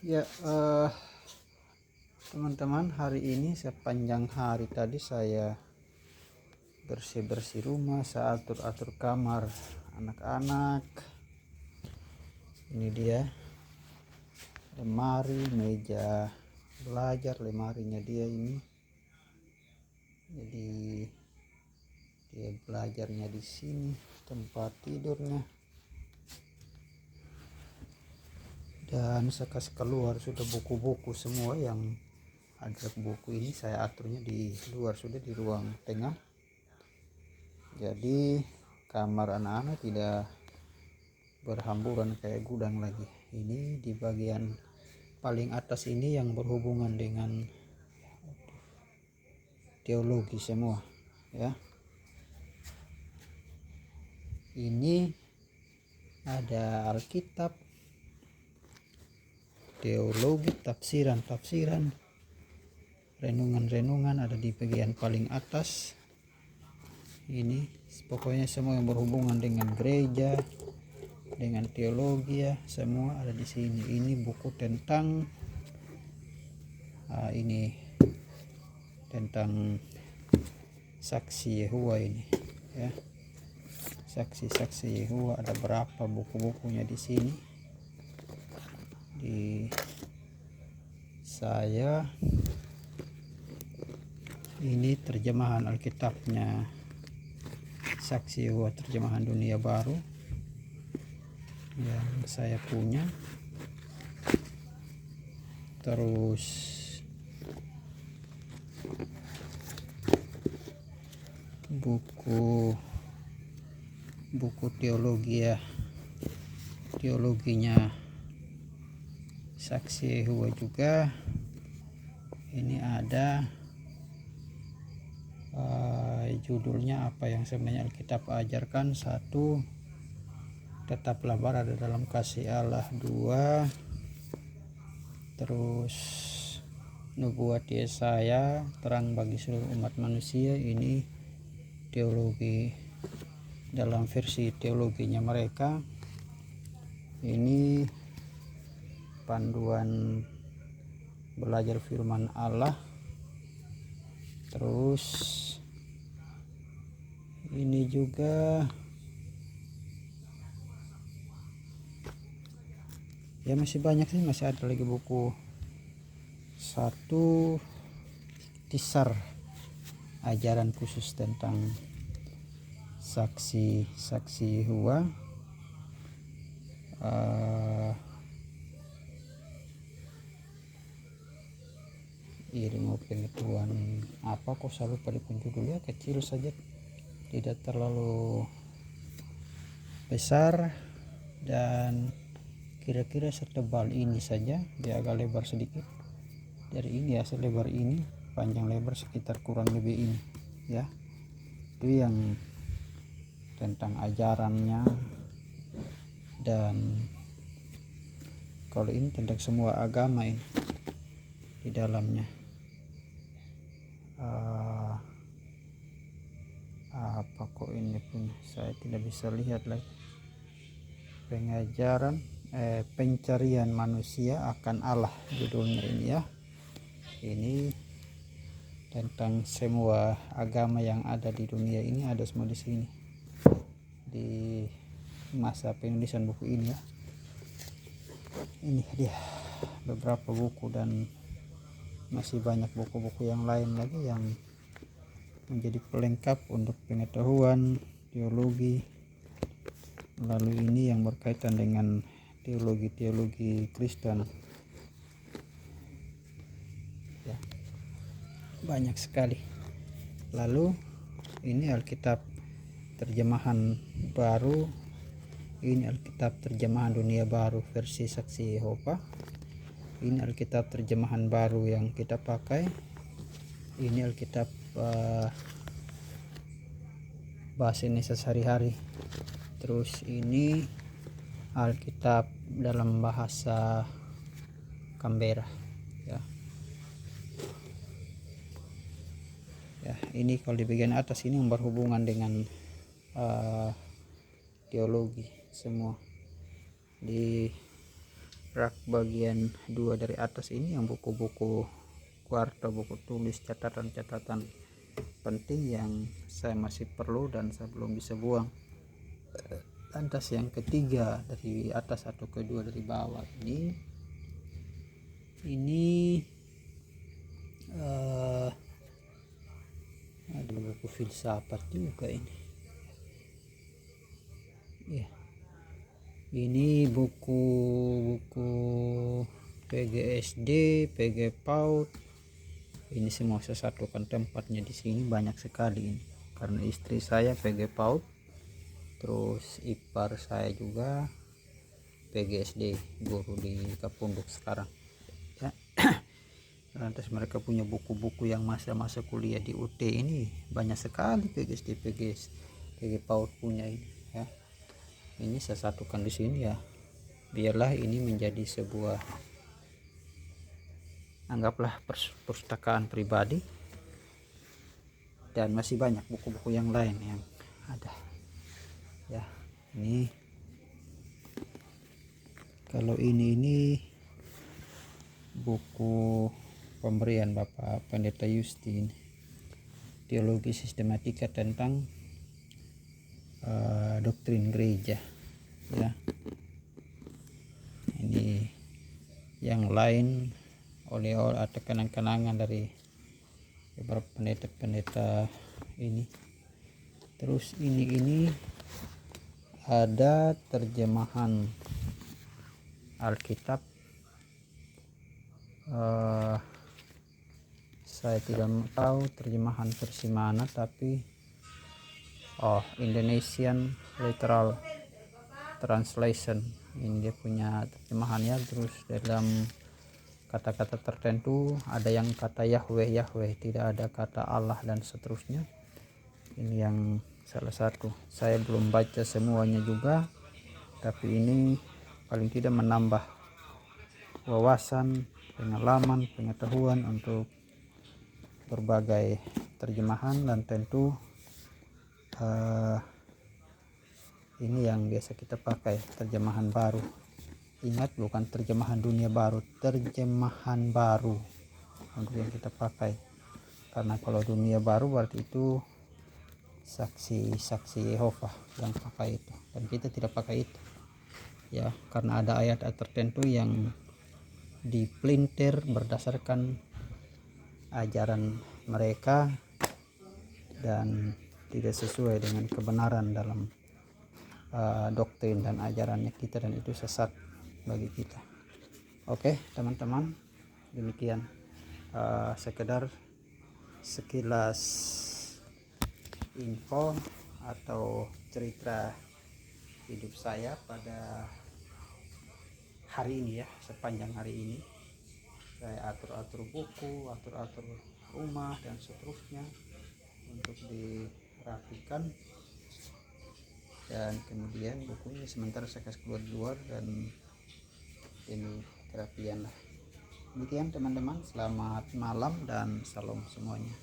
Ya, teman-teman, hari ini sepanjang hari tadi saya bersih-bersih rumah, saya atur-atur kamar anak-anak. Ini dia lemari, meja belajar, lemarinya dia ini. Jadi dia belajarnya di sini, tempat tidurnya. Dan saya kasih keluar sudah buku-buku semua, yang ada buku ini saya aturnya di luar, sudah di ruang tengah. Jadi kamar anak-anak tidak berhamburan kayak gudang lagi. Ini di bagian paling atas ini yang berhubungan dengan teologi semua ya. Ini ada Alkitab, teologi, tafsiran, renungan ada di bagian paling atas. Ini pokoknya semua yang berhubungan dengan gereja, dengan teologi ya, semua ada di sini. Ini buku tentang ini tentang saksi Yehova ini ya. Saksi Yehova, ada berapa buku-bukunya di sini. Di saya ini terjemahan Alkitabnya Saksi Yehova, terjemahan Dunia Baru yang saya punya. Terus buku teologi ya, teologinya Saksi Yehova juga. Ini ada judulnya apa yang sebenarnya Alkitab ajarkan. 1, tetaplah berada dalam kasih Allah. 2, terus nubuat Yesaya, terang bagi seluruh umat manusia. Ini teologi dalam versi teologinya mereka. Ini panduan belajar firman Allah. Terus ini juga ya, masih banyak sih, masih ada lagi buku. 1, Tisar, ajaran khusus tentang saksi Yehova. Ilmu pengetahuan apa, kok selalu pada penjudulnya kecil saja, tidak terlalu besar, dan kira-kira setebal ini saja. Dia agak lebar sedikit dari ini ya, selebar ini, panjang lebar sekitar kurang lebih ini ya. Itu yang tentang ajarannya. Dan kalau ini tentang semua agama ini di dalamnya. Apa kok ini punya saya tidak bisa lihat lagi. Pencarian manusia akan Allah, judulnya ini ya. Ini tentang semua agama yang ada di dunia ini, ada semua di sini di masa penulisan buku ini ya. Ini dia beberapa buku, dan masih banyak buku-buku yang lain lagi yang menjadi pelengkap untuk pengetahuan teologi. Lalu ini yang berkaitan dengan teologi Kristen ya, banyak sekali. Lalu ini Alkitab terjemahan baru. Ini Alkitab terjemahan Dunia Baru versi Saksi Yehova. Ini Alkitab terjemahan baru yang kita pakai. Ini Alkitab bahasa Indonesia sehari-hari. Terus ini Alkitab dalam bahasa Canberra ya. Ya, ini kalau di bagian atas ini yang berhubungan dengan teologi semua. Di rak bagian 2 dari atas ini yang buku-buku kuarto, buku tulis, catatan-catatan penting yang saya masih perlu dan saya belum bisa buang. Lantas yang ketiga dari atas atau kedua dari bawah ini ada buku filsafat juga ini ya. Ini buku PGSD, PG PAUD. Ini semua saya satukan tempatnya di sini, banyak sekali ini karena istri saya PG PAUD, terus ipar saya juga PGSD, guru di Kapunduk sekarang ya. Lantas mereka punya buku-buku yang masa-masa kuliah di UT ini banyak sekali PGSD, PG PAUD punya ini ya. Ini saya satukan di sini ya, biarlah ini menjadi sebuah, anggaplah perpustakaan pribadi. Dan masih banyak buku-buku yang lain yang ada ya. Ini kalau ini buku pemberian Bapak Pendeta Yustin, teologi sistematika tentang doktrin gereja ya. Ini yang lain oleh-oleh atau kenang-kenangan dari beberapa pendeta-pendeta ini. Terus ini ada terjemahan Alkitab, saya tidak tahu terjemahan versi mana, tapi Indonesian Literal Translation ini dia punya terjemahannya. Terus dalam kata-kata tertentu ada yang kata Yahweh, tidak ada kata Allah dan seterusnya. Ini yang salah satu, saya belum baca semuanya juga, tapi ini paling tidak menambah wawasan, pengalaman, pengetahuan untuk berbagai terjemahan. Dan tentu ini yang biasa kita pakai, terjemahan baru. Ingat, bukan terjemahan dunia baru, terjemahan baru untuk yang kita pakai. Karena kalau dunia baru berarti itu saksi Yehova yang pakai itu, dan kita tidak pakai itu ya, karena ada ayat tertentu yang dipelintir berdasarkan ajaran mereka dan tidak sesuai dengan kebenaran dalam doktrin dan ajarannya kita, dan itu sesat bagi kita. Oke teman-teman, demikian sekedar sekilas info atau cerita hidup saya pada hari ini ya. Sepanjang hari ini saya atur-atur buku, atur-atur rumah dan seterusnya untuk dirapikan, dan kemudian bukunya sementara saya kasih keluar dan ini kerapian lah. Demikian teman-teman, selamat malam dan salam semuanya.